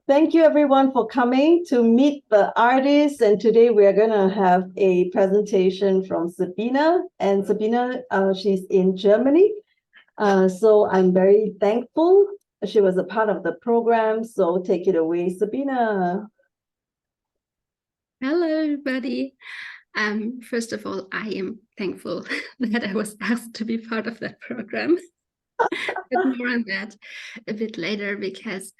Thank you everyone for coming to meet the artists. And today we are going to have a presentation from Sabine. And Sabine, she's in Germany. So I'm very thankful. She was a part of the program. So take it away, Sabine. Hello, everybody. First of all, I am thankful that I was asked to be part of that program. But more on that a bit later, because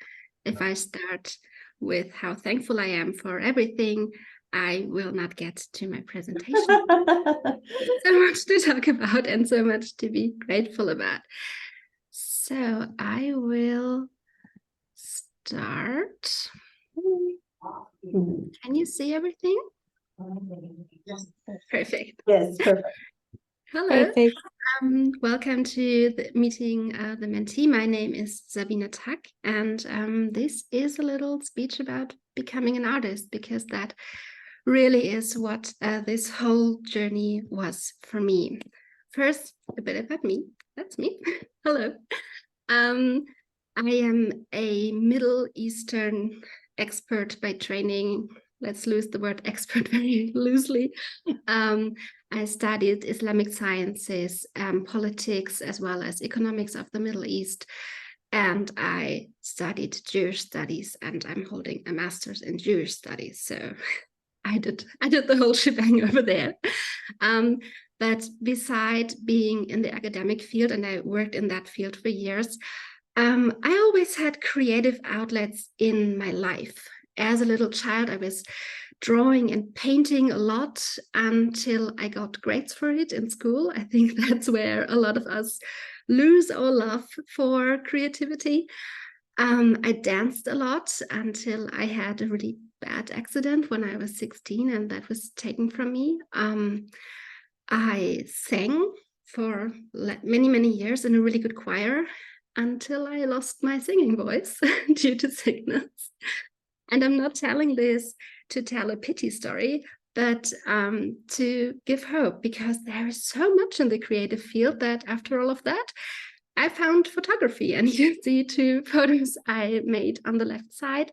if I start with how thankful I am for everything, I will not get to my presentation. So much to talk about and so much to be grateful about. So I will start. Can you see everything? Perfect. Yes, perfect. Hello. Perfect. Welcome to the meeting the mentee. My name is Sabine Tack, and this is a little speech about becoming an artist, because that really is what this whole journey was for me. First, a bit about me. That's me. Hello. I am a Middle Eastern expert by training. Let's use the word expert very loosely. I studied Islamic sciences, politics, as well as economics of the Middle East. And I studied Jewish studies, and I'm holding a master's in Jewish studies. So I did the whole shebang over there. But beside being in the academic field, and I worked in that field for years, I always had creative outlets in my life. As a little child, I was drawing and painting a lot until I got grades for it in school. I think that's where a lot of us lose our love for creativity. I danced a lot until I had a really bad accident when I was 16, and that was taken from me. I sang for many, many years in a really good choir until I lost my singing voice due to sickness. And I'm not telling this to tell a pity story, but to give hope, because there is so much in the creative field that after all of that, I found photography. And you see two photos I made on the left side.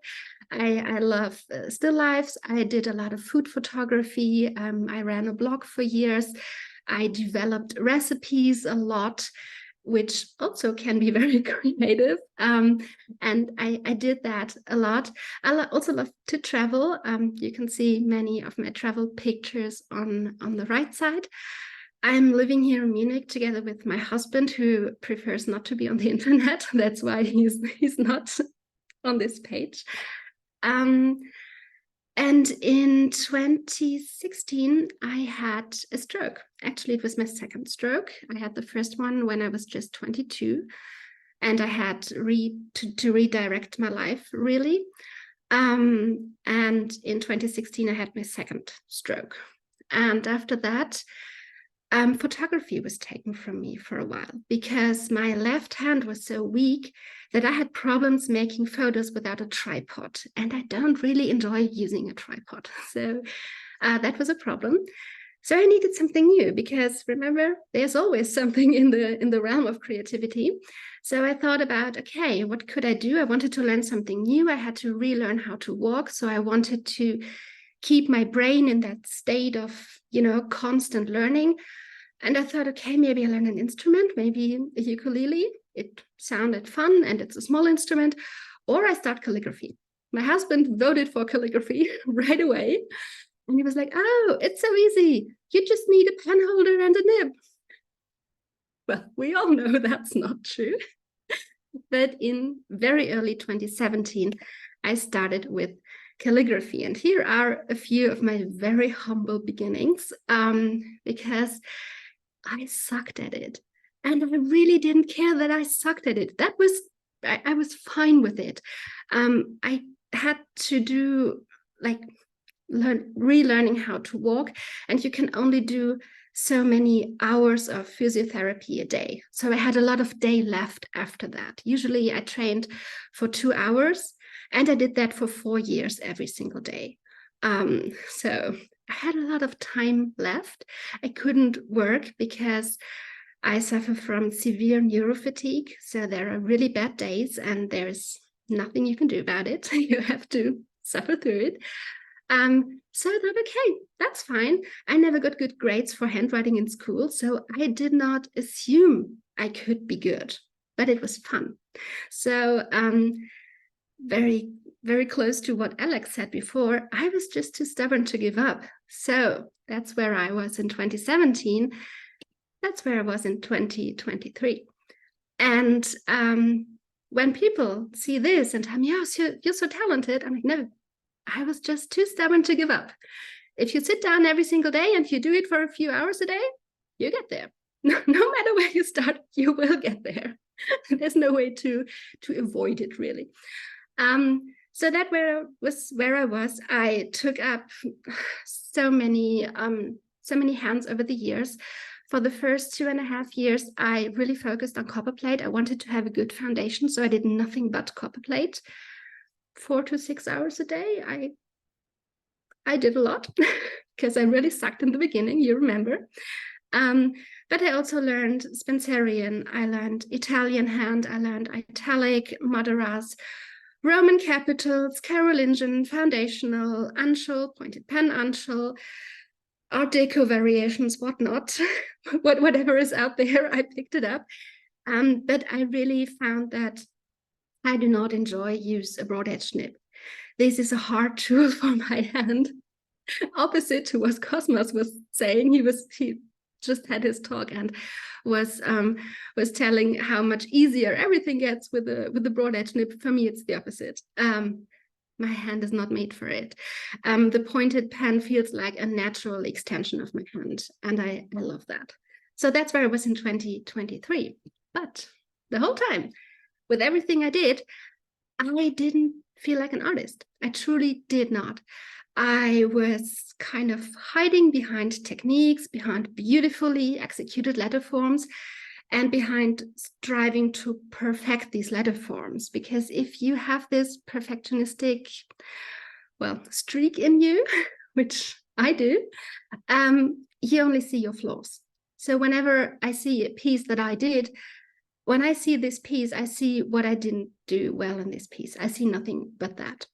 I love still lifes. I did a lot of food photography. I ran a blog for years. I developed recipes a lot, which also can be very creative. And I did that a lot. I also love to travel. You can see many of my travel pictures on the right side. I'm living here in Munich together with my husband, who prefers not to be on the internet. That's why he's not on this page. And in 2016, I had a stroke. Actually, it was my second stroke. I had the first one when I was just 22, and I had to redirect my life, really. And in 2016, I had my second stroke. And after that, photography was taken from me for a while, because my left hand was so weak that I had problems making photos without a tripod, and I don't really enjoy using a tripod. So that was a problem. So I needed something new, because remember, there's always something in the realm of creativity. So I thought about, okay, what could I do? I wanted to learn something new. I had to relearn how to walk. So I wanted to keep my brain in that state of, constant learning. And I thought, okay, maybe I learn an instrument, maybe a ukulele. It sounded fun, and it's a small instrument. Or I start calligraphy. My husband voted for calligraphy right away. And he was like, oh, it's so easy. You just need a pen holder and a nib. Well, we all know that's not true. But in very early 2017, I started with calligraphy. And here are a few of my very humble beginnings, because I sucked at it. And I really didn't care that I sucked at it. I was fine with it. I had to do relearning how to walk, and you can only do so many hours of physiotherapy a day. So I had a lot of day left after that. Usually I trained for 2 hours, and I did that for 4 years every single day. So I had a lot of time left. I couldn't work because I suffer from severe neurofatigue. So there are really bad days, and there's nothing you can do about it. You have to suffer through it. So I thought, okay, that's fine. I never got good grades for handwriting in school, so I did not assume I could be good, but it was fun. So very, very close to what Alex said before, I was just too stubborn to give up. So that's where I was in 2017. That's where I was in 2023. And when people see this and tell me, oh, you're so talented, I'm like, no, I was just too stubborn to give up. If you sit down every single day and you do it for a few hours a day, you get there. No matter where you start, you will get there. There's no way to avoid it, really. So that was where I was. I took up so many hands over the years. For the first 2.5 years, I really focused on copperplate. I wanted to have a good foundation, so I did nothing but copperplate. 4 to 6 hours a day. I did a lot because I really sucked in the beginning, you remember. But I also learned Spencerian, I learned Italian hand, I learned italic, Maderas, Roman capitals, Carolingian, foundational, uncial, pointed pen uncial, Art Deco variations, whatnot, whatever is out there, I picked it up. But I really found that I do not enjoy use a broad edge nib. This is a hard tool for my hand. Opposite to what Cosmos was saying, he just had his talk and was telling how much easier everything gets with the broad edge nib. For me, it's the opposite. My hand is not made for it. The pointed pen feels like a natural extension of my hand, and I love that. So that's where I was in 2023. But the whole time, with everything I did, I didn't feel like an artist. I truly did not. I was kind of hiding behind techniques, behind beautifully executed letter forms, and behind striving to perfect these letter forms. Because if you have this perfectionistic, streak in you, which I do, you only see your flaws. So whenever I see a piece that I did, when I see this piece, I see what I didn't do well in this piece. I see nothing but that.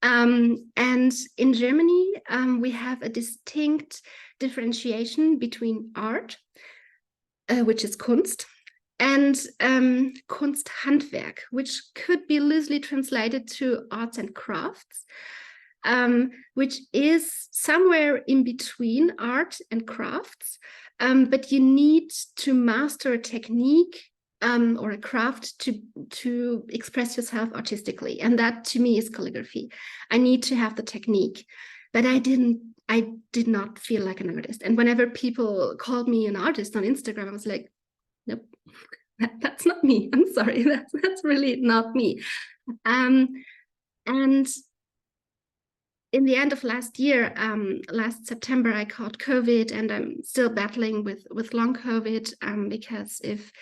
And in Germany, we have a distinct differentiation between art, which is Kunst, and Kunsthandwerk, which could be loosely translated to arts and crafts, which is somewhere in between art and crafts. But you need to master a technique or a craft to express yourself artistically. And that to me is calligraphy. I need to have the technique, but I did not feel like an artist. And whenever people called me an artist on Instagram, I was like, nope, that's not me. I'm sorry, that's really not me. And in the end of last year, last September, I caught COVID, and I'm still battling with long COVID because if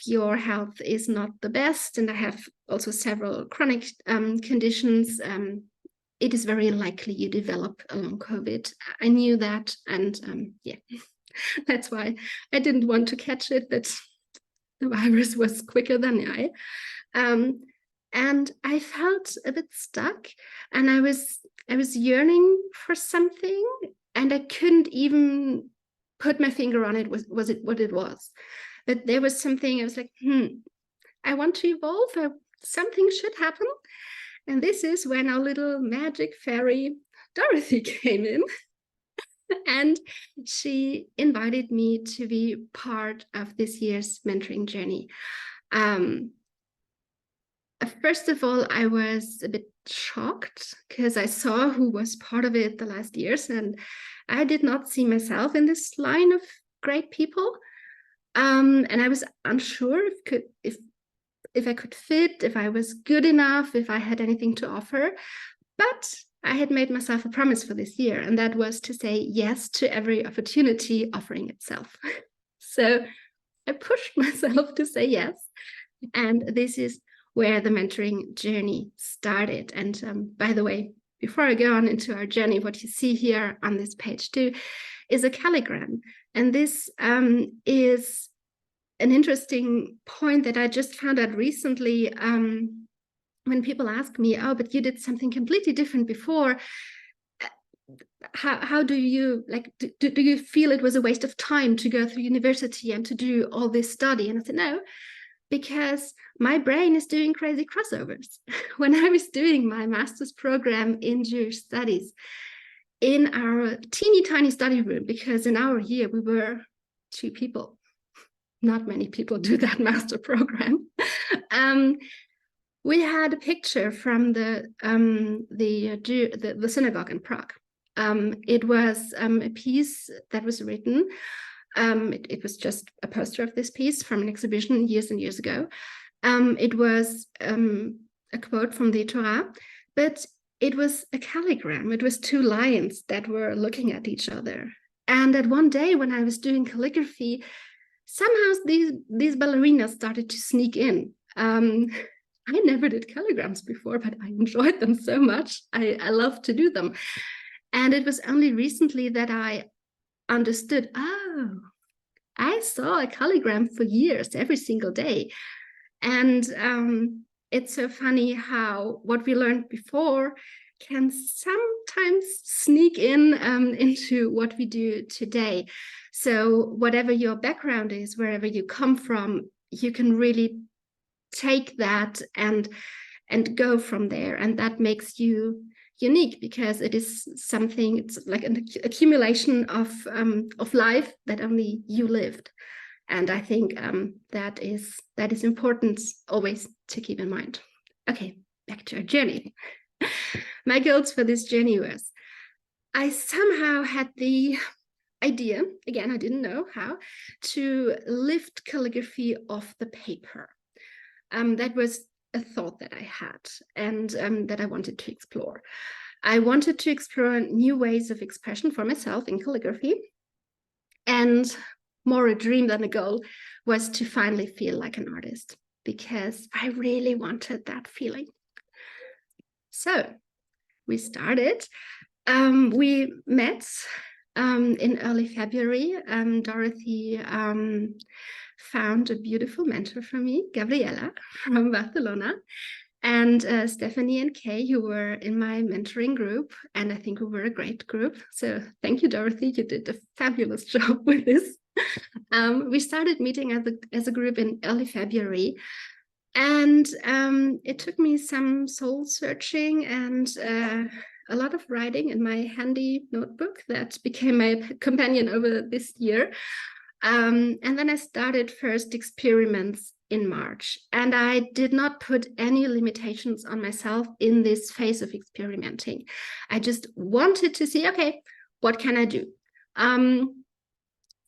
your health is not the best, and I have also several chronic conditions, it is very likely you develop a long COVID. I knew that, and that's why I didn't want to catch it, but the virus was quicker than I. And I felt a bit stuck, and I was yearning for something, and I couldn't even put my finger on it. Was it what it was? But there was something. I was like, I want to evolve. Something should happen. And this is when our little magic fairy Dorothy came in, and she invited me to be part of this year's mentoring journey. First of all, I was a bit shocked because I saw who was part of it the last years, and I did not see myself in this line of great people. And I was unsure if I could fit, if I was good enough, if I had anything to offer. But I had made myself a promise for this year, and that was to say yes to every opportunity offering itself. So I pushed myself to say yes. And this is where the mentoring journey started. And by the way, before I go on into our journey, what you see here on this page too is a calligram. And this is an interesting point that I just found out recently. When people ask me, oh, but you did something completely different before, how do you like, do you feel it was a waste of time to go through university and to do all this study? And I said, no, because my brain is doing crazy crossovers. When I was doing my master's program in Jewish studies in our teeny tiny study room, because in our year we were 2 people, not many people do that master program. We had a picture from the synagogue in Prague. It was a piece that was written. It was just a poster of this piece from an exhibition years and years ago. It was a quote from the Torah, but it was a calligram. It was 2 lions that were looking at each other. And at one day when I was doing calligraphy, somehow these ballerinas started to sneak in. I never did calligrams before, but I enjoyed them so much. I love to do them. And it was only recently that I understood, oh, I saw a calligram for years, every single day. And it's so funny how what we learned before can sometimes sneak in into what we do today. So whatever your background is, wherever you come from, you can really take that and go from there, and that makes you unique, because it is something, it's like an accumulation of life that only you lived. And I think that is important always to keep in mind. Okay, back to our journey. My goals for this journey was, I somehow had the idea, again, I didn't know how, to lift calligraphy off the paper. That was a thought that I had, and that I wanted to explore. I wanted to explore new ways of expression for myself in calligraphy, and more a dream than a goal was to finally feel like an artist, because I really wanted that feeling. So we started. We met in early February. Dorothy found a beautiful mentor for me, Gabriela from Barcelona, and Stephanie and Kay, who were in my mentoring group, and I think we were a great group. So thank you, Dorothy. You did a fabulous job with this. We started meeting as a group in early February, and it took me some soul searching and a lot of writing in my handy notebook that became my companion over this year. And then I started first experiments in March, and I did not put any limitations on myself in this phase of experimenting. I just wanted to see, okay, what can I do?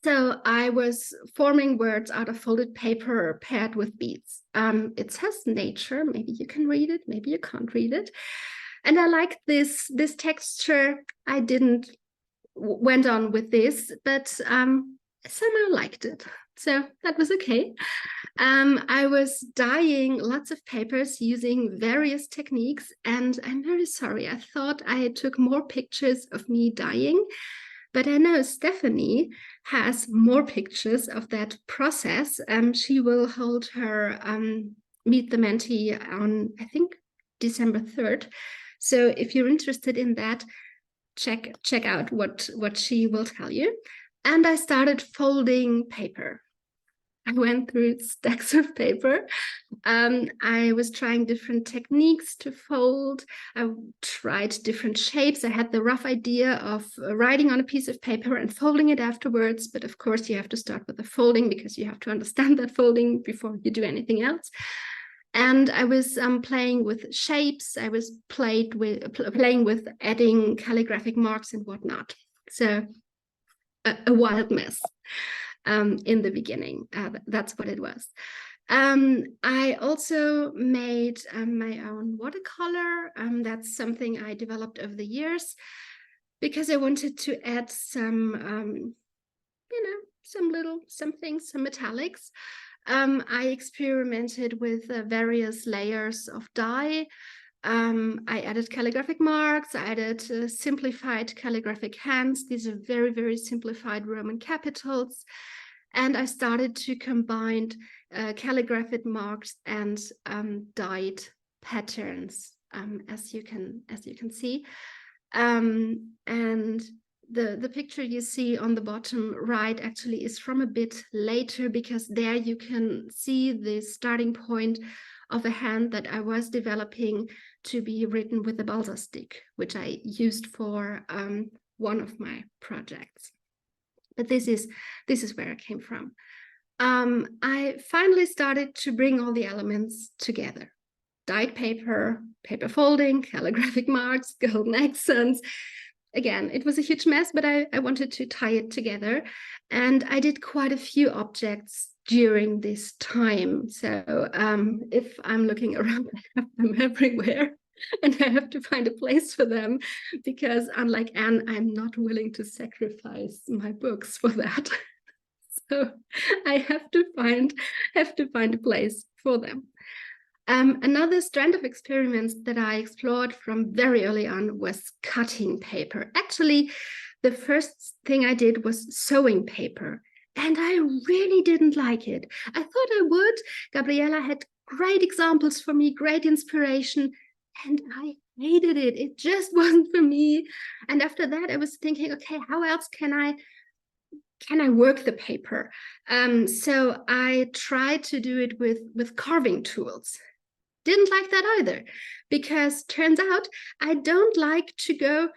So I was forming words out of folded paper paired with beads. It says nature, maybe you can read it, maybe you can't read it. And I liked this texture. I went on with this, but somehow liked it. So that was okay. I was dyeing lots of papers using various techniques, and I'm very sorry. I thought I took more pictures of me dyeing, but I know Stephanie has more pictures of that process. She will hold her Meet the Mentee on, I think, December 3rd. So if you're interested in that, check out what she will tell you. And I started folding paper. I went through stacks of paper. I was trying different techniques to fold. I tried different shapes. I had the rough idea of writing on a piece of paper and folding it afterwards. But of course, you have to start with the folding, because you have to understand that folding before you do anything else. And I was playing with shapes. I was playing with adding calligraphic marks and whatnot. So a wild mess in the beginning. That's what it was. I also made my own watercolor. That's something I developed over the years, because I wanted to add some, some metallics. I experimented with various layers of dye. I added calligraphic marks. I added simplified calligraphic hands. These are very, very simplified Roman capitals. And I started to combine calligraphic marks and dyed patterns, as you can see. And the picture you see on the bottom right actually is from a bit later, because there you can see the starting point of a hand that I was developing to be written with a balsa stick, which I used for one of my projects. But this is where I came from. I finally started to bring all the elements together. Dyed paper, paper folding, calligraphic marks, golden accents. Again, it was a huge mess, but I wanted to tie it together. And I did quite a few objects during this time. So if I'm looking around, I have them everywhere. And I have to find a place for them, because unlike Anne, I'm not willing to sacrifice my books for that. So I have to find a place for them. Another strand of experiments that I explored from very early on was cutting paper. Actually, the first thing I did was sewing paper, and I really didn't like it. I thought I would. Gabriella had great examples for me, great inspiration, and I hated it. It just wasn't for me. And after that, I was thinking, okay, how else can I work the paper? So I tried to do it with carving tools. Didn't like that either, because turns out I don't like to go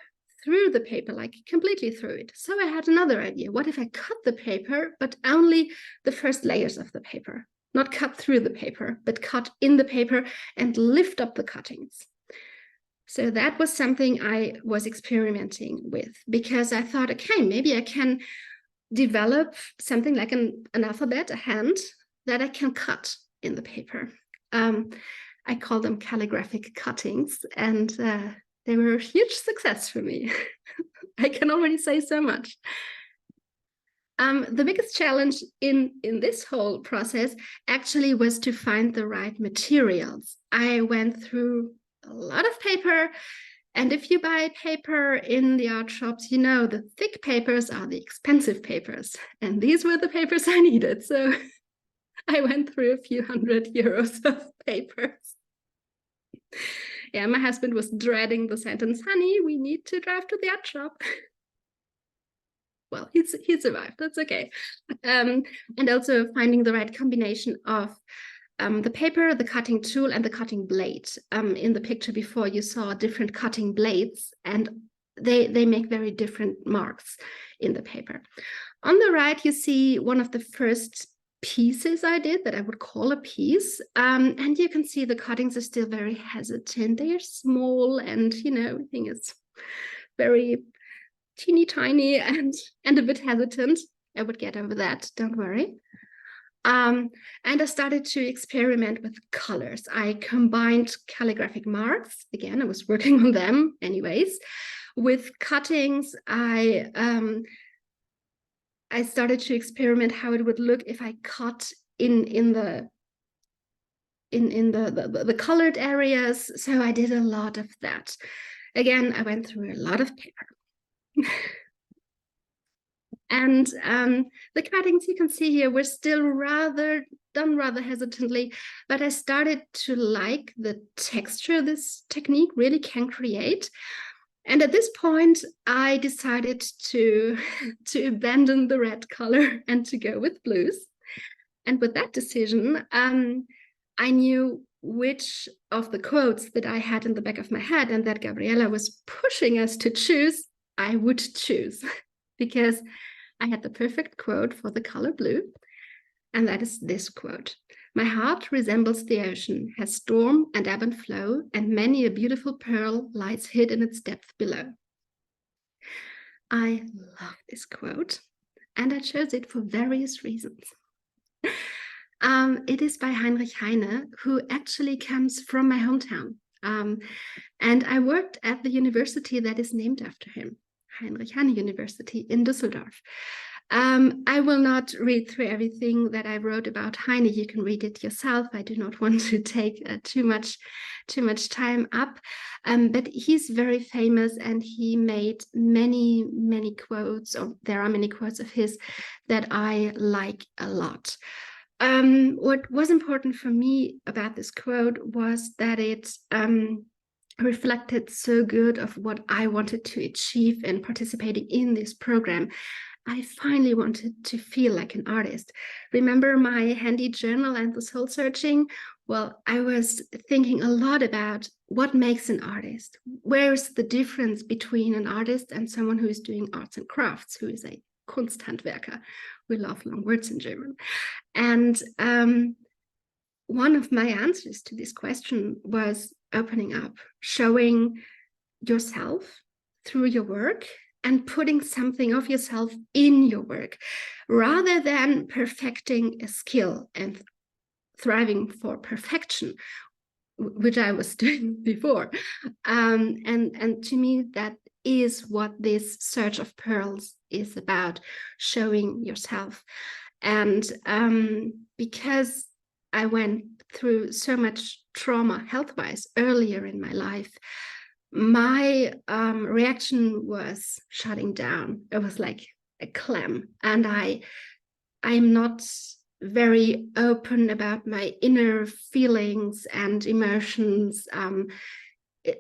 through the paper, like completely through it. So I had another idea. What if I cut the paper, but only the first layers of the paper? Not cut through the paper, but cut in the paper and lift up the cuttings. So that was something I was experimenting with, because I thought, okay, maybe I can develop something like an alphabet, a hand that I can cut in the paper. I call them calligraphic cuttings, and they were a huge success for me. I can already say so much. The biggest challenge in this whole process actually was to find the right materials. I went through a lot of paper, and if you buy paper in the art shops, you know the thick papers are the expensive papers, and these were the papers I needed. So I went through a few €100 of papers. Yeah, my husband was dreading the sentence, honey, we need to drive to the art shop. Well, he survived, that's okay. And also finding the right combination of the paper, the cutting tool, and the cutting blade. In the picture before, you saw different cutting blades, and they make very different marks in the paper. On the right, you see one of the first pieces I did that I would call a piece, and you can see the cuttings are still very hesitant. They are small, and everything is very teeny tiny and a bit hesitant. I would get over that, don't worry. And I started to experiment with colors. I combined calligraphic marks. Again, I was working on them anyways. With cuttings, I started to experiment how it would look if I cut in the colored areas. So I did a lot of that. Again, I went through a lot of paper. And the cuttings you can see here were still done rather hesitantly, but I started to like the texture this technique really can create. And at this point, I decided to abandon the red color and to go with blues. And with that decision, I knew which of the quotes that I had in the back of my head and that Gabriella was pushing us to choose, I would choose, because I had the perfect quote for the color blue, and that is this quote. My heart resembles the ocean, has storm and ebb and flow, and many a beautiful pearl lies hid in its depth below. I love this quote, and I chose it for various reasons. It is by Heinrich Heine, who actually comes from my hometown. And I worked at the university that is named after him, Heinrich Heine University in Düsseldorf. I will not read through everything that I wrote about Heine. You can read it yourself. I do not want to take too much time up. But he's very famous, and he made many quotes, or there are many quotes of his that I like a lot. What was important for me about this quote was that it reflected so good of what I wanted to achieve in participating in this program. I finally wanted to feel like an artist. Remember my handy journal and the soul searching? Well, I was thinking a lot about what makes an artist. Where's the difference between an artist and someone who is doing arts and crafts, who is a Kunsthandwerker? We love long words in German. And one of my answers to this question was opening up, showing yourself through your work and putting something of yourself in your work, rather than perfecting a skill and thriving for perfection, which I was doing before. And to me, that is what this Search of Pearls is about, showing yourself. And because I went through so much trauma health-wise earlier in my life, my reaction was shutting down. It was like a clam, and I'm not very open about my inner feelings and emotions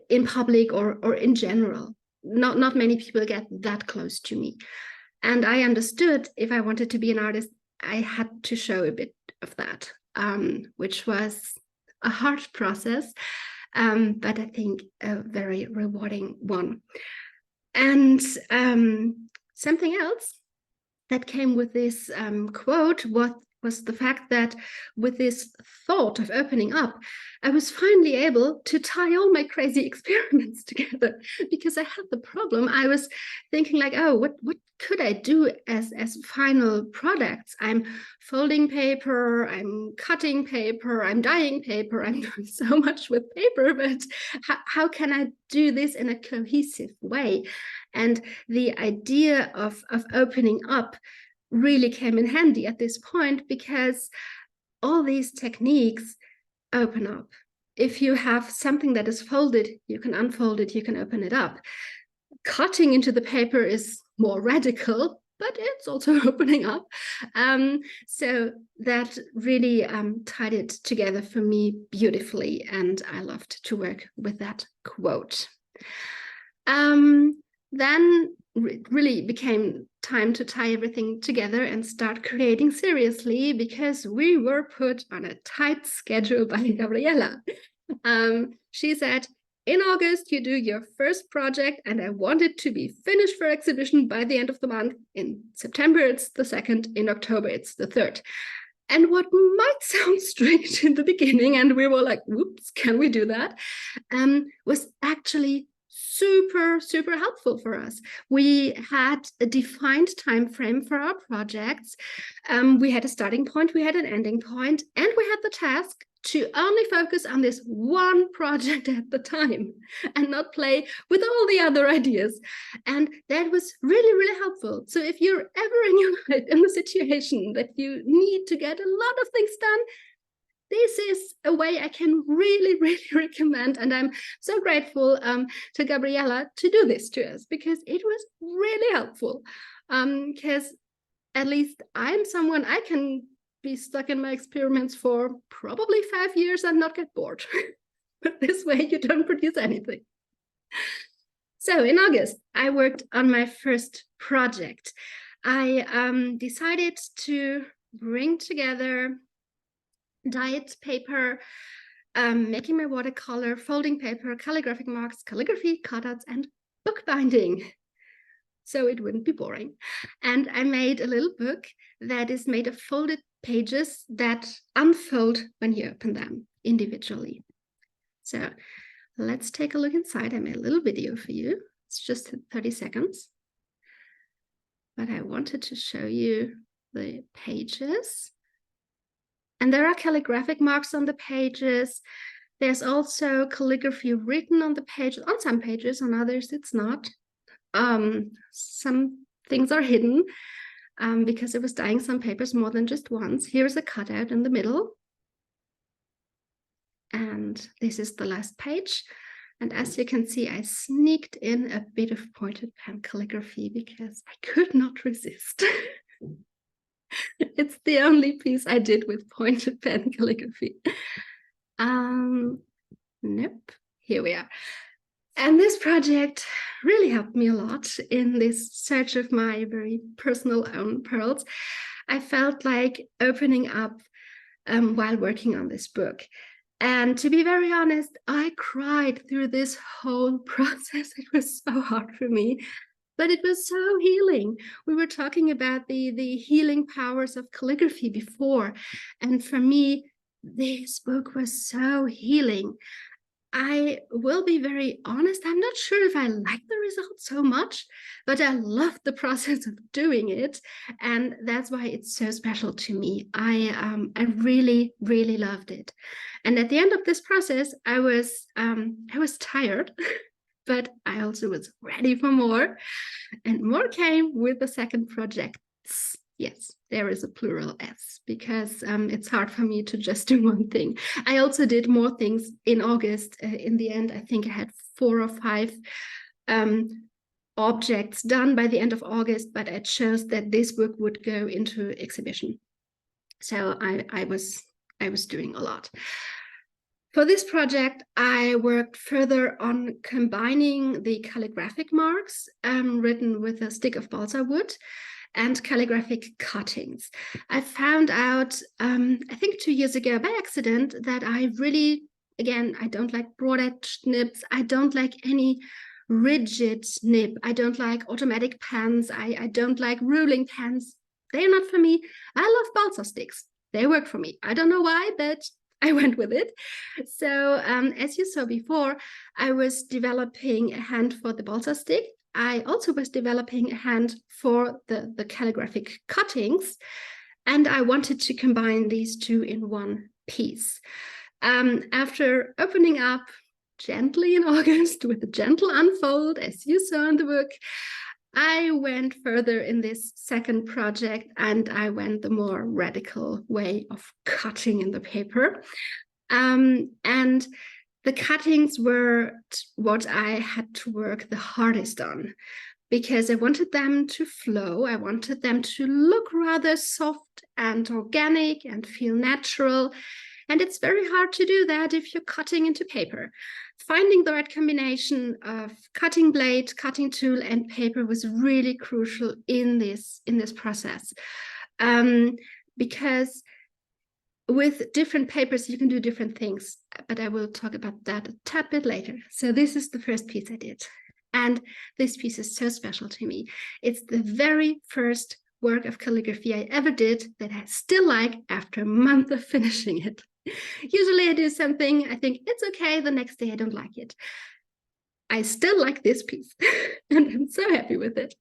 in public or in general. Not many people get that close to me, and I understood if I wanted to be an artist, I had to show a bit of that, which was a hard process. But I think a very rewarding one. And something else that came with this quote was the fact that with this thought of opening up, I was finally able to tie all my crazy experiments together, because I had the problem. I was thinking like, oh, what could I do as final products? I'm folding paper, I'm cutting paper, I'm dyeing paper, I'm doing so much with paper, but how can I do this in a cohesive way? And the idea of opening up really came in handy at this point, because all these techniques open up. If you have something that is folded, you can unfold it, you can open it up. Cutting into the paper is more radical, but it's also opening up. So that really tied it together for me beautifully, and I loved to work with that quote. Then it really became time to tie everything together and start creating seriously, because we were put on a tight schedule by Gabriella. She said, in August, you do your first project, and I want it to be finished for exhibition by the end of the month. In September, it's the 2nd. In October, it's the 3rd. And what might sound strict in the beginning, and we were like, whoops, can we do that? Was actually super helpful for us. We had a defined time frame for our projects. We had a starting point, we had an ending point, and we had the task to only focus on this one project at the time and not play with all the other ideas. And that was really helpful. So if you're ever in your life in the situation that you need to get a lot of things done, this is a way I can really recommend. And I'm so grateful to Gabriella to do this to us, because it was really helpful. Because at least I'm someone, I can be stuck in my experiments for probably 5 years and not get bored. But this way you don't produce anything. So in August, I worked on my first project. I decided to bring together dyed paper, making my watercolor, folding paper, calligraphic marks, calligraphy, cutouts, and bookbinding, so it wouldn't be boring. And I made a little book that is made of folded pages that unfold when you open them individually. So let's take a look inside. I made a little video for you. It's just 30 seconds. But I wanted to show you the pages. And there are calligraphic marks on the pages. There's also calligraphy written on the page, on some pages, on others it's not. Some things are hidden. because I was dyeing some papers more than just once. Here's a cutout in the middle. And this is the last page. And as you can see, I sneaked in a bit of pointed pen calligraphy because I could not resist. It's the only piece I did with pointed pen calligraphy. Nope, here we are. And this project really helped me a lot in this search of my very personal own pearls. I felt like opening up while working on this book. And to be very honest, I cried through this whole process. It was so hard for me, but it was so healing. We were talking about the healing powers of calligraphy before. And for me, this book was so healing. I will be very honest, I'm not sure if I like the result so much, but I love the process of doing it. And that's why it's so special to me. I really, really loved it. And at the end of this process, I was tired, but I also was ready for more. And more came with the second project. Yes, there is a plural S because it's hard for me to just do one thing. I also did more things in August. In the end, I think I had 4 or 5 objects done by the end of August, but I chose that this book would go into exhibition. So I was doing a lot. For this project, I worked further on combining the calligraphic marks written with a stick of balsa wood and calligraphic cuttings. I found out, I think 2 years ago by accident, that I really, again, I don't like broad edge nibs. I don't like any rigid nib. I don't like automatic pens. I don't like ruling pens. They're not for me. I love balsa sticks. They work for me. I don't know why, but I went with it. So as you saw before, I was developing a hand for the balsa stick. I also was developing a hand for the calligraphic cuttings, and I wanted to combine these two in one piece. After opening up gently in August with a gentle unfold, as you saw in the book, I went further in this second project and I went the more radical way of cutting in the paper. And the cuttings were what I had to work the hardest on because I wanted them to flow. I wanted them to look rather soft and organic and feel natural. And it's very hard to do that if you're cutting into paper. Finding the right combination of cutting blade, cutting tool, and paper was really crucial in this process. Because with different papers, you can do different things, but I will talk about that a tad bit later. So this is the first piece I did. And this piece is so special to me. It's the very first work of calligraphy I ever did that I still like after a month of finishing it. Usually I do something, I think it's okay, the next day I don't like it. I still like this piece and I'm so happy with it.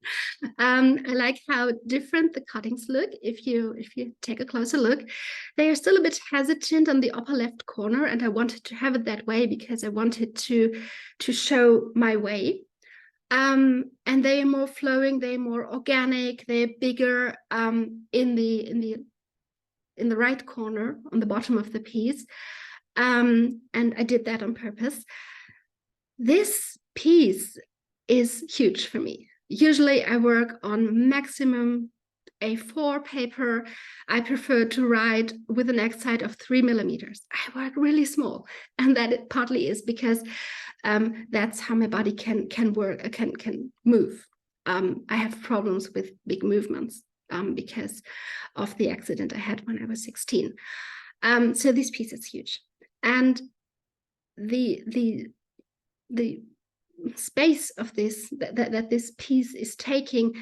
I like how different the cuttings look. If you take a closer look, they are still a bit hesitant on the upper left corner, and I wanted to have it that way because I wanted to show my way. And they are more flowing, they're more organic, they're bigger in the right corner on the bottom of the piece. And I did that on purpose. This piece is huge for me. Usually I work on maximum A4 paper. I prefer to write with an X height of 3 millimeters. I work really small, and that it partly is because that's how my body can work, can move. I have problems with big movements because of the accident I had when I was 16. So this piece is huge, and the space of this that this piece is taking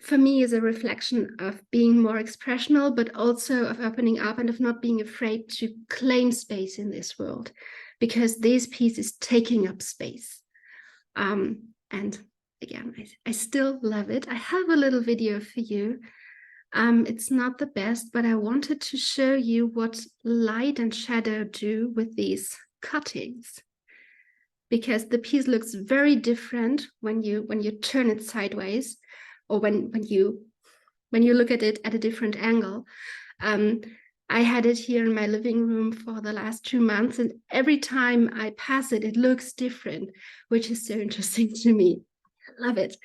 for me is a reflection of being more expressional, but also of opening up and of not being afraid to claim space in this world, because this piece is taking up space. And again, I still love it. I have a little video for you. It's not the best, but I wanted to show you what light and shadow do with these cuttings, because the piece looks very different when you turn it sideways, or when you when you look at it at a different angle. I had it here in my living room for the last 2 months, and every time I pass it, it looks different, which is so interesting to me. I love it.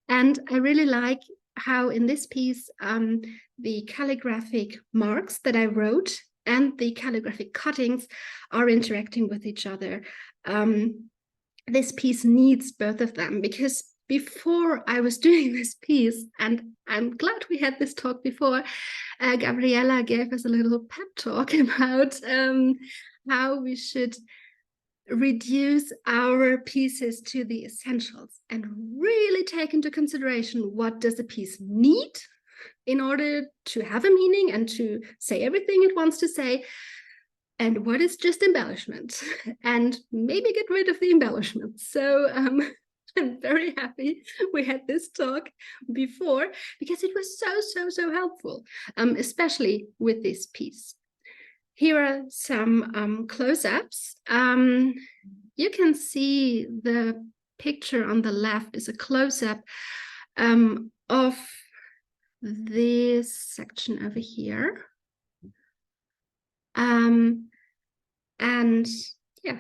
And I really like how in this piece, the calligraphic marks that I wrote and the calligraphic cuttings are interacting with each other. This piece needs both of them, because before I was doing this piece, and I'm glad we had this talk before, Gabriella gave us a little pep talk about how we should reduce our pieces to the essentials and really take into consideration what does a piece need in order to have a meaning and to say everything it wants to say, and what is just embellishment, and maybe get rid of the embellishment. So I'm very happy we had this talk before, because it was so helpful, especially with this piece. Here are some close-ups. You can see the picture on the left is a close-up of this section over here. And yeah,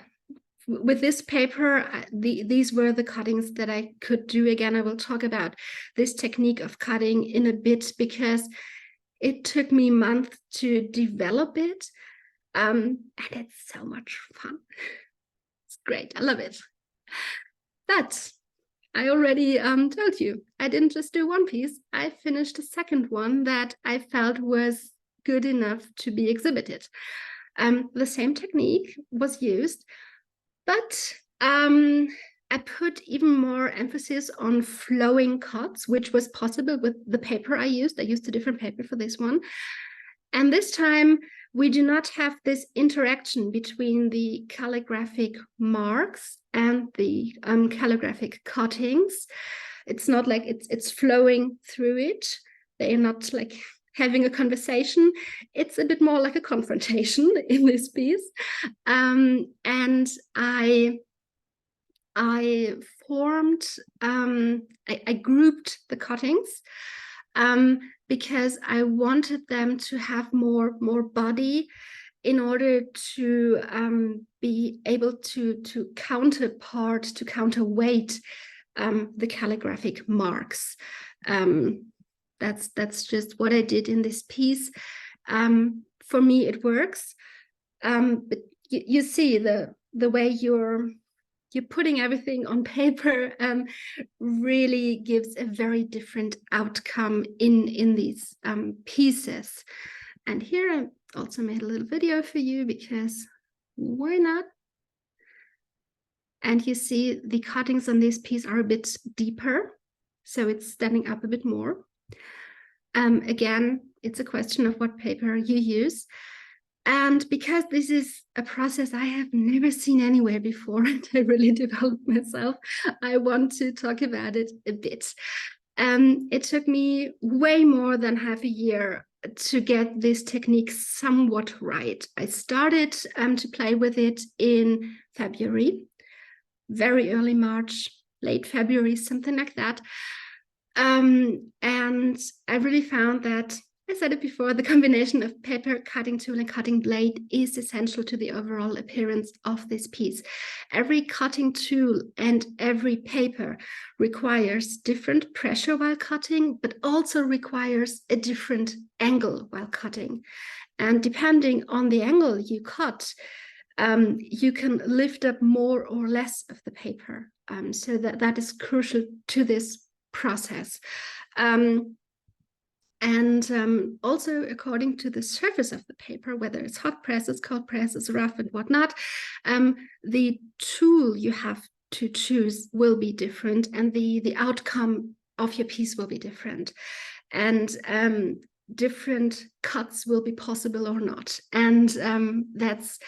with this paper, these were the cuttings that I could do. Again, I will talk about this technique of cutting in a bit, because it took me months to develop it. And it's so much fun. It's great. I love it. But I already told you, I didn't just do one piece. I finished a second one that I felt was good enough to be exhibited. The same technique was used, but I put even more emphasis on flowing cuts, which was possible with the paper I used. I used a different paper for this one. And this time, we do not have this interaction between the calligraphic marks and the calligraphic cuttings. It's not like it's flowing through it. They are not like having a conversation. It's a bit more like a confrontation in this piece. And I formed, I grouped the cuttings because I wanted them to have more body in order to be able to counterweight the calligraphic marks. That's just what I did in this piece. For me, it works. But you see the way you're putting everything on paper really gives a very different outcome in these pieces. And here I also made a little video for you, because why not? And you see the cuttings on this piece are a bit deeper, so it's standing up a bit more. Again, it's a question of what paper you use. And because this is a process I have never seen anywhere before, and I really developed myself, I want to talk about it a bit. It took me way more than half a year to get this technique somewhat right. I started to play with it in February, very early March, late February, something like that. And I really found that, I said it before, the combination of paper, cutting tool, and cutting blade is essential to the overall appearance of this piece. Every cutting tool and every paper requires different pressure while cutting, but also requires a different angle while cutting. And depending on the angle you cut, you can lift up more or less of the paper. So that is crucial to this process. And also according to the surface of the paper, whether it's hot presses, cold presses, rough and whatnot, the tool you have to choose will be different, and the outcome of your piece will be different. And different cuts will be possible or not. And that's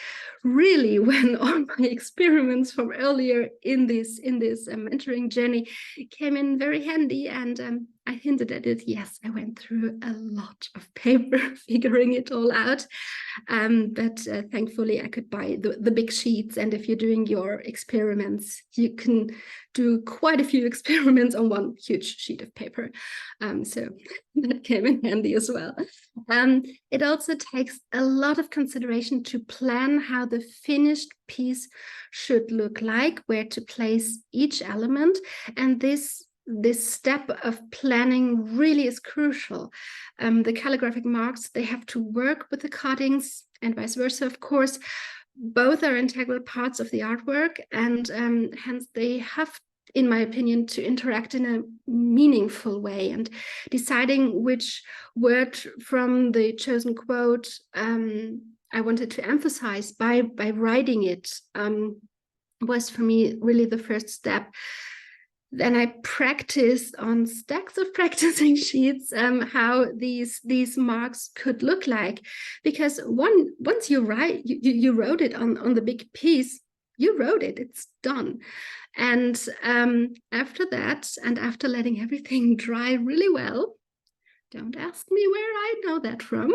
really when all my experiments from earlier in this mentoring journey came in very handy. And I hinted at it. Yes, I went through a lot of paper figuring it all out. But thankfully, I could buy the big sheets. And if you're doing your experiments, you can do quite a few experiments on one huge sheet of paper. So that came in handy as well. It also takes a lot of consideration to plan how the finished piece should look like, where to place each element. And this step of planning really is crucial. The calligraphic marks, they have to work with the cuttings and vice versa, of course. Both are integral parts of the artwork, and hence they have, in my opinion, to interact in a meaningful way. And deciding which word from the chosen quote I wanted to emphasize by writing it was for me really the first step. Then I practiced on stacks of practicing sheets how these marks could look like, because once you write, you wrote it on the big piece, you wrote it, it's done. And after that, and after letting everything dry really well, don't ask me where I know that from,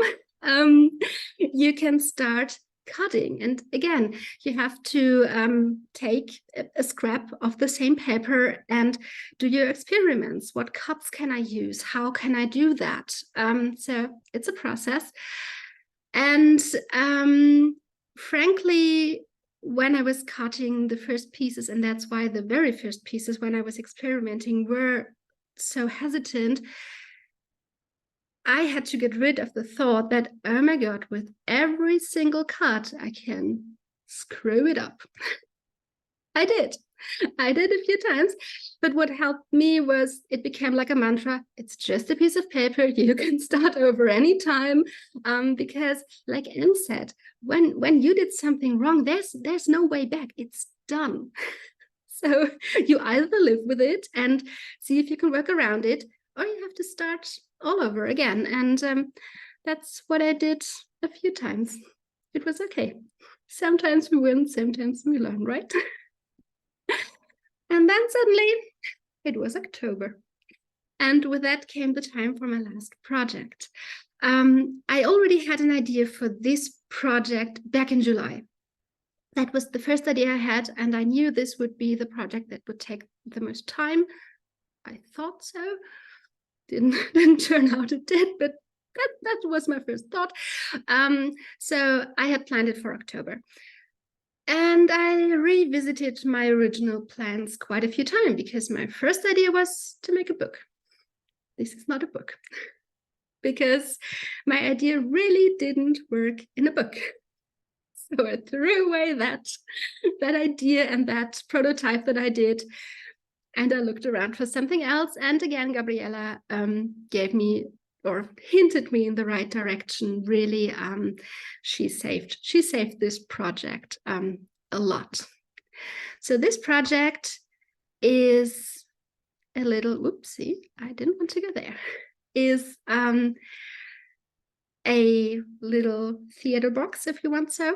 you can start cutting. And again, you have to take a scrap of the same paper and do your experiments. What cuts can I use? How can I do that? So it's a process. And frankly, when I was cutting the first pieces, and that's why the very first pieces when I was experimenting were so hesitant, I had to get rid of the thought that, oh my God, with every single cut, I can screw it up. I did a few times, but what helped me was it became like a mantra. It's just a piece of paper. You can start over anytime. Because like Anne said, when you did something wrong, there's no way back. It's done. So you either live with it and see if you can work around it, or you have to start all over again. And that's what I did a few times. It was okay. Sometimes we win, sometimes we learn, right? And then suddenly it was October. And with that came the time for my last project. I already had an idea for this project back in July. That was the first idea I had, and I knew this would be the project that would take the most time. I thought so. Didn't turn out it did, but that was my first thought. So I had planned it for October. And I revisited my original plans quite a few times, because my first idea was to make a book. This is not a book, because my idea really didn't work in a book. So I threw away that idea and that prototype that I did. And I looked around for something else. And again, Gabriella gave me or hinted me in the right direction. Really, she saved this project a lot. So this project is a little, whoopsie, I didn't want to go there, is a little theater box, if you want so.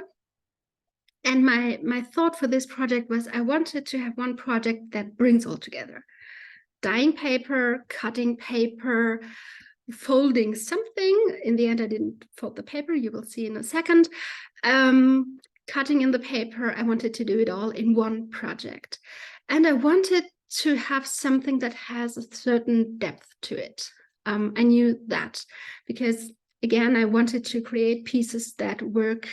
And my thought for this project was I wanted to have one project that brings all together. Dyeing paper, cutting paper, folding something. In the end, I didn't fold the paper. You will see in a second. Cutting in the paper, I wanted to do it all in one project. And I wanted to have something that has a certain depth to it. I knew that because, again, I wanted to create pieces that work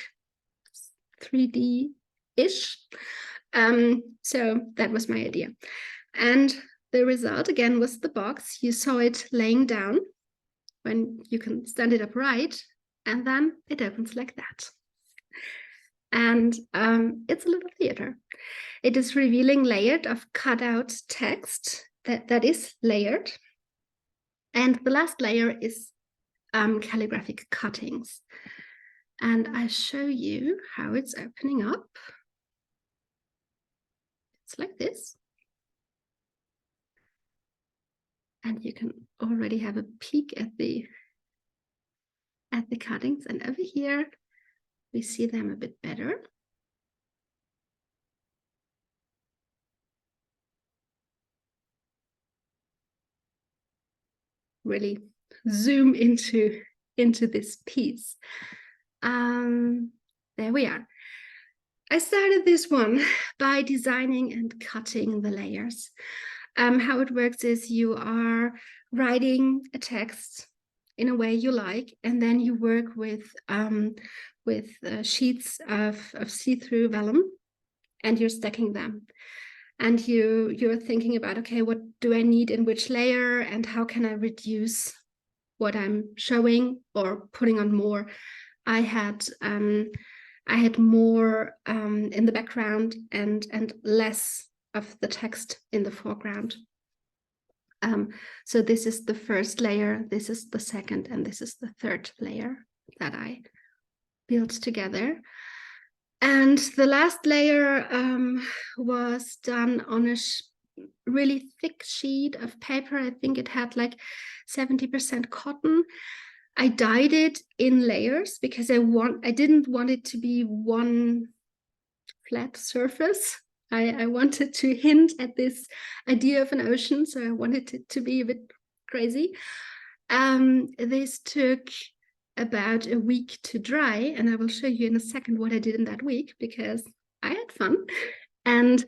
3D-ish. So that was my idea. And the result, again, was the box. You saw it laying down when you can stand it upright, and then it opens like that. And it's a little theater. It is revealing layered of cutout text that is layered. And the last layer is calligraphic cuttings. And I show you how it's opening up. It's like this. And you can already have a peek at the cuttings. And over here, we see them a bit better. really zoom into this piece. There we are. I started this one by designing and cutting the layers. How it works is you are writing a text in a way you like, and then you work with sheets of see-through vellum, and you're stacking them. And you're thinking about, okay, what do I need in which layer, and how can I reduce what I'm showing or putting on more. I had more in the background and less of the text in the foreground. So this is the first layer, this is the second, and this is the third layer that I built together. And the last layer was done on a really thick sheet of paper. I think it had like 70% cotton. I dyed it in layers because I didn't want it to be one flat surface. I wanted to hint at this idea of an ocean, so I wanted it to be a bit crazy. This took about a week to dry, and I will show you in a second what I did in that week because I had fun. And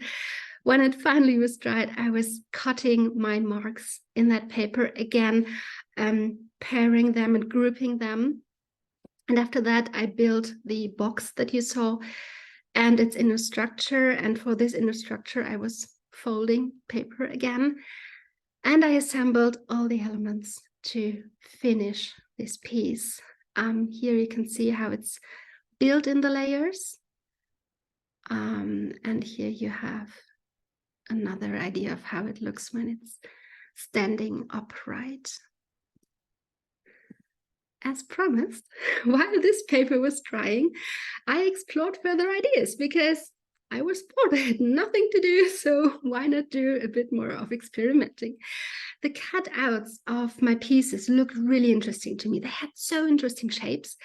when it finally was dried, I was cutting my marks in that paper again, pairing them and grouping them. And after that, I built the box that you saw and its inner structure. And for this inner structure, I was folding paper again. And I assembled all the elements to finish this piece. Here you can see how it's built in the layers. And here you have another idea of how it looks when it's standing upright. As promised, while this paper was drying, I explored further ideas because I was bored. I had nothing to do, so why not do a bit more of experimenting? The cutouts of my pieces looked really interesting to me. They had so interesting shapes,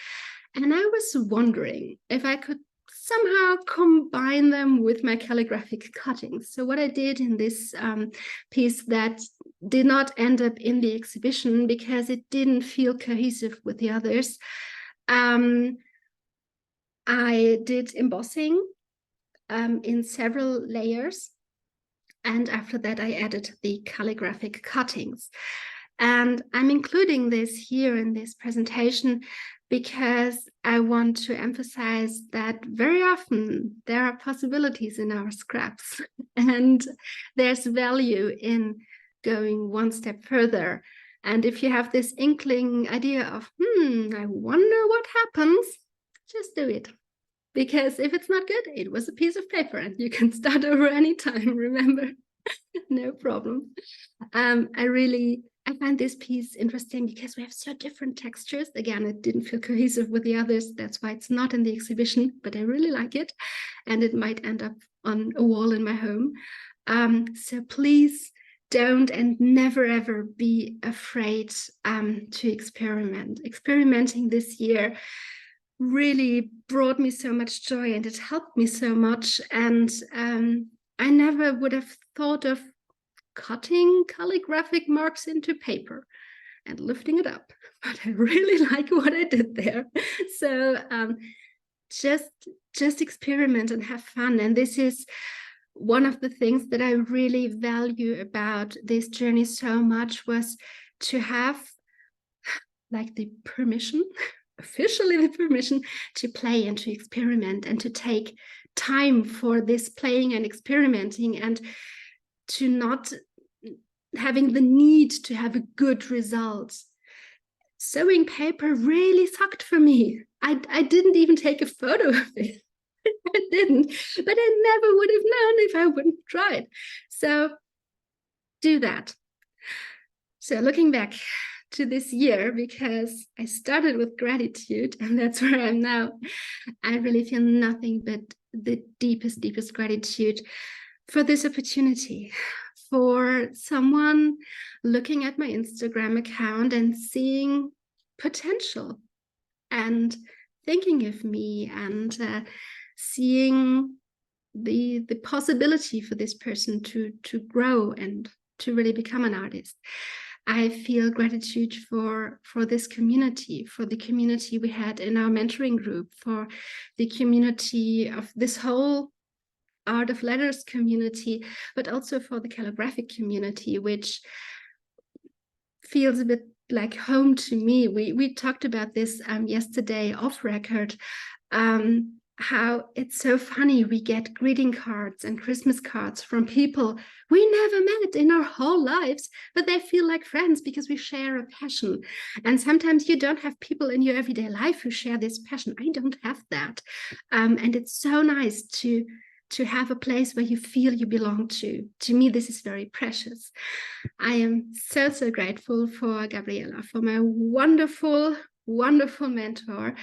and I was wondering if I could somehow combine them with my calligraphic cuttings. So what I did in this piece that did not end up in the exhibition because it didn't feel cohesive with the others, I did embossing in several layers. And after that, I added the calligraphic cuttings. And I'm including this here in this presentation because I want to emphasize that very often there are possibilities in our scraps and there's value in going one step further. And if you have this inkling idea of, I wonder what happens, just do it. Because if it's not good, it was a piece of paper and you can start over anytime, remember? No problem. I find this piece interesting because we have so different textures. Again, it didn't feel cohesive with the others. That's why it's not in the exhibition, but I really like it. And it might end up on a wall in my home. So please don't and never ever be afraid to experiment. Experimenting this year really brought me so much joy and it helped me so much. And I never would have thought of cutting calligraphic marks into paper and lifting it up, but I really like what I did there. So just experiment and have fun. And this is one of the things that I really value about this journey so much, was to have like the permission, officially the permission to play and to experiment and to take time for this playing and experimenting, and to not having the need to have a good result. Sewing paper really sucked for me. I didn't even take a photo of it. I didn't, but I never would have known if I wouldn't have tried. So do that. So looking back to this year, because I started with gratitude and that's where I am now, I really feel nothing but the deepest gratitude for this opportunity, for someone looking at my Instagram account and seeing potential and thinking of me and seeing the possibility for this person to grow and to really become an artist. I feel gratitude for this community, for the community we had in our mentoring group, for the community of this whole art of letters community, but also for the calligraphic community, which feels a bit like home to me. We talked about this yesterday off record, how it's so funny. We get greeting cards and Christmas cards from people we never met in our whole lives, but they feel like friends because we share a passion. And sometimes you don't have people in your everyday life who share this passion. I don't have that. And it's so nice to have a place where you feel you belong to. To me, this is very precious. I am so, so grateful for Gabriela, for my wonderful, wonderful mentor.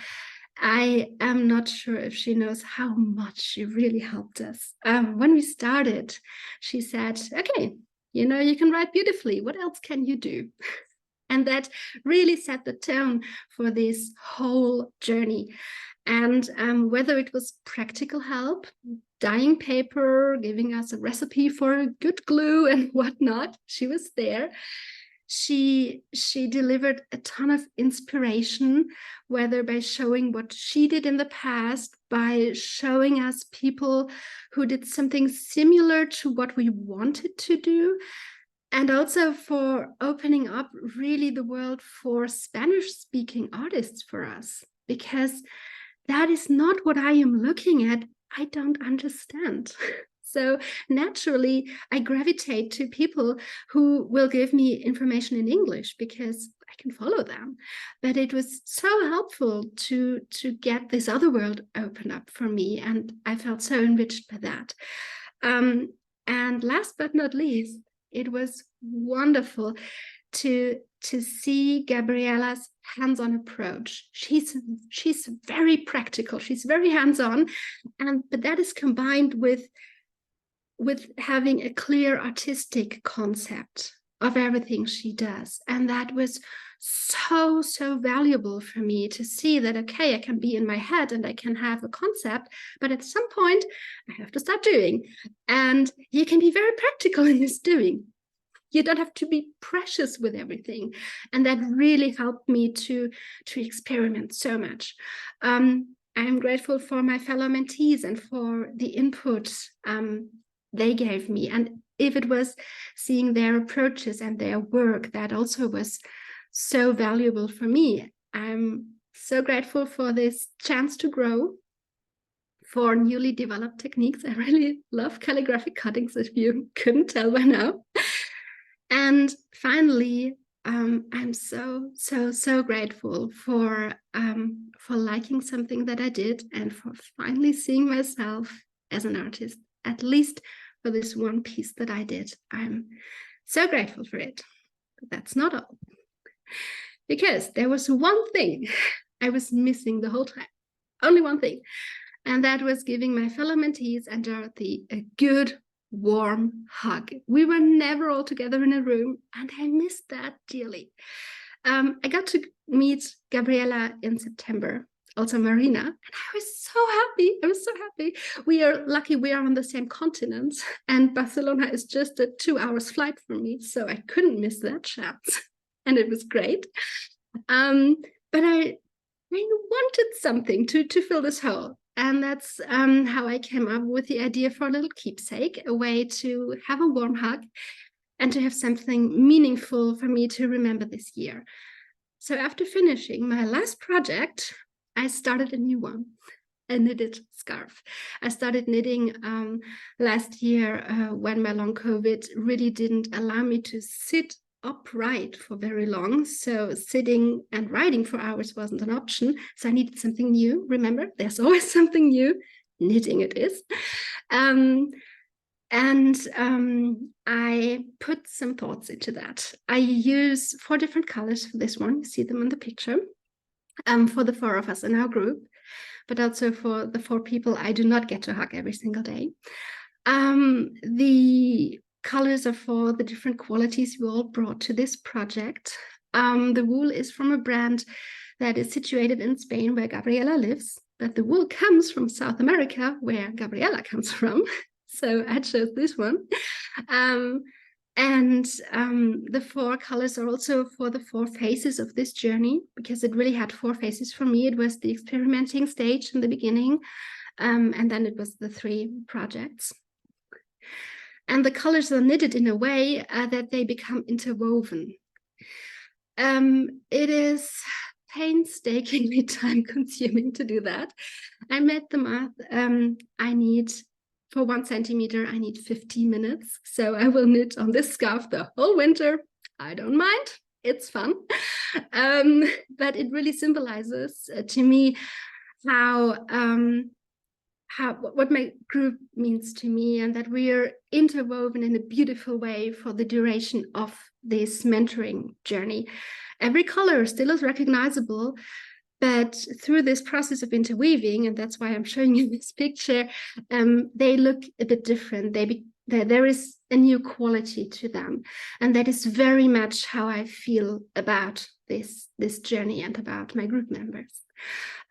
I am not sure if she knows how much she really helped us. When we started, she said, okay, you know, you can write beautifully. What else can you do? And that really set the tone for this whole journey. And whether it was practical help, dyeing paper, giving us a recipe for good glue and whatnot, she was there. She delivered a ton of inspiration, whether by showing what she did in the past, by showing us people who did something similar to what we wanted to do, and also for opening up really the world for Spanish-speaking artists for us, because that is not what I am looking at. I don't understand. So naturally, I gravitate to people who will give me information in English because I can follow them. But it was so helpful to get this other world open up for me, and I felt so enriched by that. And last but not least, it was wonderful to see Gabriela's hands-on approach. She's very practical. She's very hands-on, but that is combined with having a clear artistic concept of everything she does. And that was so, so valuable for me to see that, okay, I can be in my head and I can have a concept, but at some point I have to start doing. And you can be very practical in this doing. You don't have to be precious with everything. And that really helped me to experiment so much. I'm grateful for my fellow mentees and for the input they gave me. And if it was seeing their approaches and their work, that also was so valuable for me. I'm so grateful for this chance to grow, for newly developed techniques. I really love calligraphic cuttings, if you couldn't tell by now. And finally, I'm so, so, so grateful for liking something that I did and for finally seeing myself as an artist, at least for this one piece that I did. I'm so grateful for it. But that's not all. Because there was one thing I was missing the whole time. Only one thing. And that was giving my fellow mentees and Dorothy a good, warm hug. We were never all together in a room, and I missed that dearly. I got to meet Gabriela in September, also Marina, and I was so happy. I was so happy. We are lucky we are on the same continent, and Barcelona is just a 2 hours flight from me, so I couldn't miss that chance, and it was great. But I wanted something to fill this hole. And that's how I came up with the idea for a little keepsake, a way to have a warm hug and to have something meaningful for me to remember this year. So after finishing my last project, I started a new one, a knitted scarf. I started knitting last year when my long COVID really didn't allow me to sit upright for very long, so sitting and writing for hours wasn't an option, so I needed something new. Remember, there's always something new. Knitting it is. I put some thoughts into that. I use 4 different colors for this one. You see them in the picture, for the 4 of us in our group, but also for the 4 people I do not get to hug every single day. The colors are for the different qualities we all brought to this project. The wool is from a brand that is situated in Spain, where Gabriela lives, but the wool comes from South America, where Gabriela comes from. So I chose this one. And the 4 colors are also for the 4 phases of this journey, because it really had 4 phases for me. It was the experimenting stage in the beginning, and then it was the 3 projects. And the colors are knitted in a way that they become interwoven. It is painstakingly time-consuming to do that. I made the math. For 1 centimeter, I need 15 minutes. So I will knit on this scarf the whole winter. I don't mind. It's fun. But it really symbolizes to me what my group means to me, and that we are interwoven in a beautiful way for the duration of this mentoring journey. Every color still is recognizable, but through this process of interweaving, and that's why I'm showing you this picture, they look a bit different. There is a new quality to them, and that is very much how I feel about this journey and about my group members.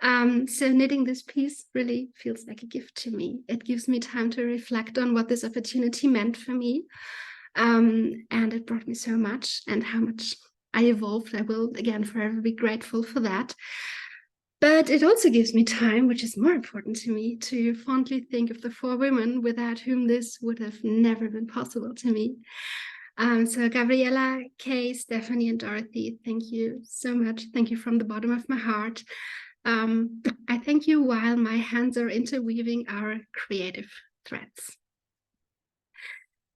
So knitting this piece really feels like a gift to me. It gives me time to reflect on what this opportunity meant for me, and it brought me so much, and how much I evolved. I will again forever be grateful for that. But it also gives me time, which is more important to me, to fondly think of the 4 women without whom this would have never been possible to me. So Gabriella, Kay, Stephanie, and Dorothy, thank you so much. Thank you from the bottom of my heart. I thank you while my hands are interweaving our creative threads.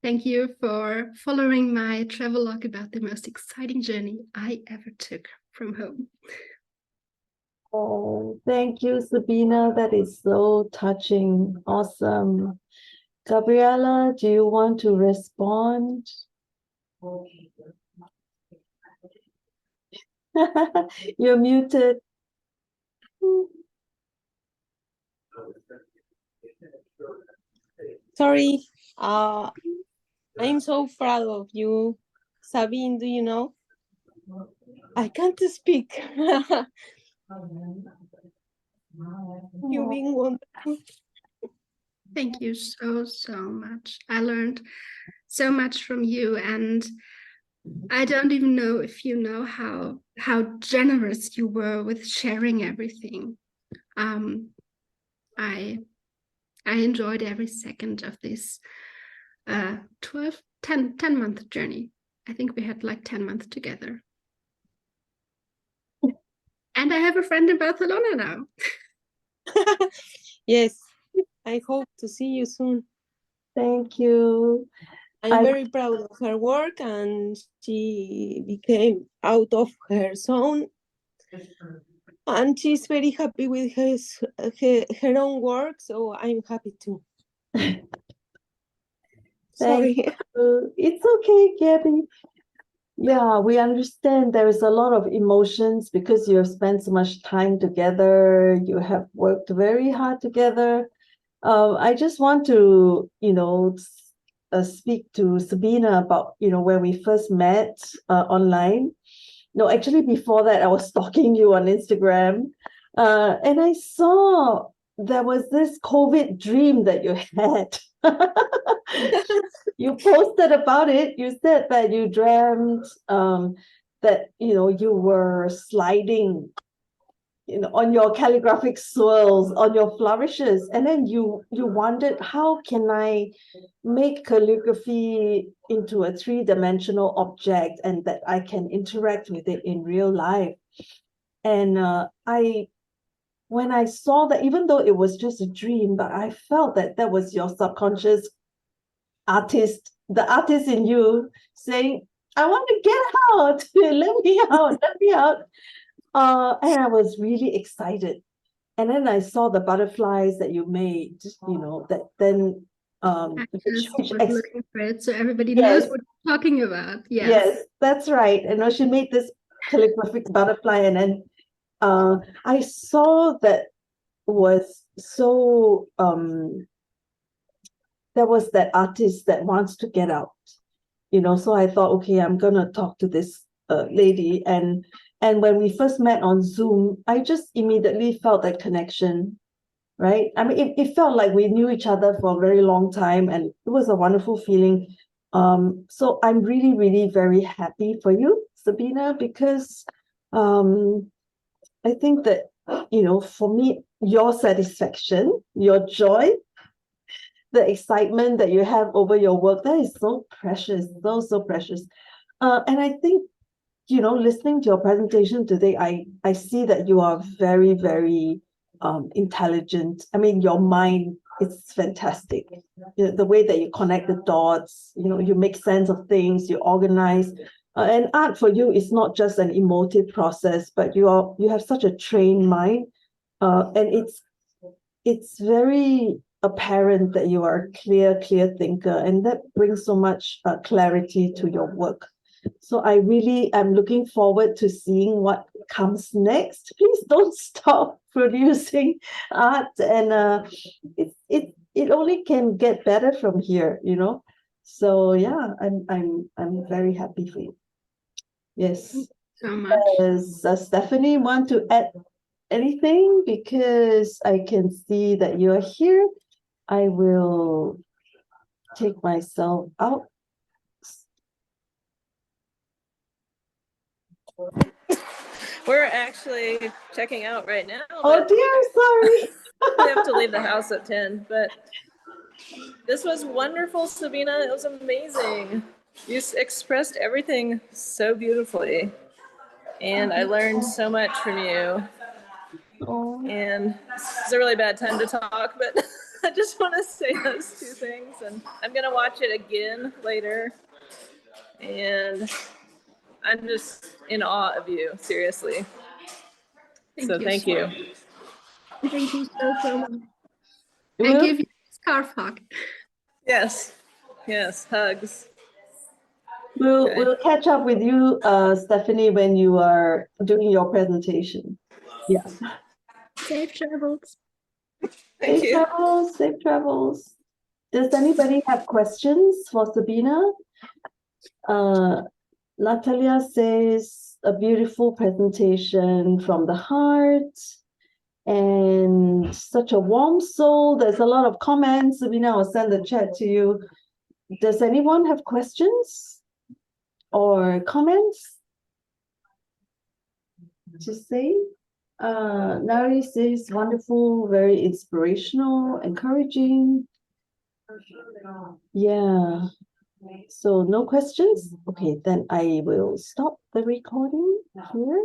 Thank you for following my travelogue about the most exciting journey I ever took from home. Oh, thank you, Sabina. That is so touching. Awesome. Gabriella, do you want to respond? You're muted. Sorry, I'm so proud of you, Sabine. Do you know? I can't speak. You've been wonderful. Thank you so much. I learned so much from you, and I don't even know if you know how generous you were with sharing everything. I enjoyed every second of this 10-month journey. I think we had like 10 months together. And I have a friend in Barcelona now. Yes, I hope to see you soon. Thank you. I'm very proud of her work, and she became out of her zone. And she's very happy with her own work, so I'm happy too. Sorry. It's okay, Gabby. Yeah, we understand there is a lot of emotions because you have spent so much time together. You have worked very hard together. I just want to, speak to Sabina about, when we first met online. No, actually, before that, I was stalking you on Instagram, and I saw there was this COVID dream that you had. You posted about it. You said that you dreamt that you were sliding on your calligraphic swirls, on your flourishes, and then you wondered, how can I make calligraphy into a 3-dimensional object and that I can interact with it in real life? And when I saw that, even though it was just a dream, but I felt that was your subconscious artist, the artist in you saying, I want to get out, let me out. And I was really excited. And then I saw the butterflies that you made, that then I just was looking for it, so everybody Yes. knows what you're talking about. Yes, that's right. And she made this calligraphic butterfly, and then I saw that was so there was that artist that wants to get out, so I thought, okay, I'm gonna talk to this lady. And when we first met on Zoom, I just immediately felt that connection, right? I mean, it felt like we knew each other for a very long time, and it was a wonderful feeling. So I'm really, really very happy for you, Sabina, because I think that, for me, your satisfaction, your joy, the excitement that you have over your work, that is so precious, so precious. And I think, listening to your presentation today, I see that you are very, very intelligent. I mean, your mind is fantastic. The way that you connect the dots, you make sense of things, you organize. And art for you is not just an emotive process, but you have such a trained mind, and it's very apparent that you are a clear thinker, and that brings so much clarity to your work. So I really am looking forward to seeing what comes next. Please don't stop producing art, and it only can get better from here, So yeah, I'm very happy for you. Yes. So much. Does Stephanie want to add anything? Because I can see that you're here. I will take myself out. We're actually checking out right now. Oh dear, sorry. We have to leave the house at 10, but this was wonderful, Sabina. It was amazing. You expressed everything so beautifully, and I learned so much from you. Oh. And this is a really bad time to talk, but I just want to say those two things, and I'm going to watch it again later. And I'm just in awe of you, seriously. Thank you. Thank you so much. I Well, give you a scarf hug. Yes, hugs. we'll catch up with you, Stephanie, when you are doing your presentation. Yeah. Safe travels. Thank you. Safe travels. Does anybody have questions for Sabina? Natalia says, a beautiful presentation from the heart and such a warm soul. There's a lot of comments. Sabina, I'll send the chat to you. Does anyone have questions or comments to say? Nari says, wonderful, very inspirational, encouraging. Yeah. So no questions? Okay, then I will stop the recording here.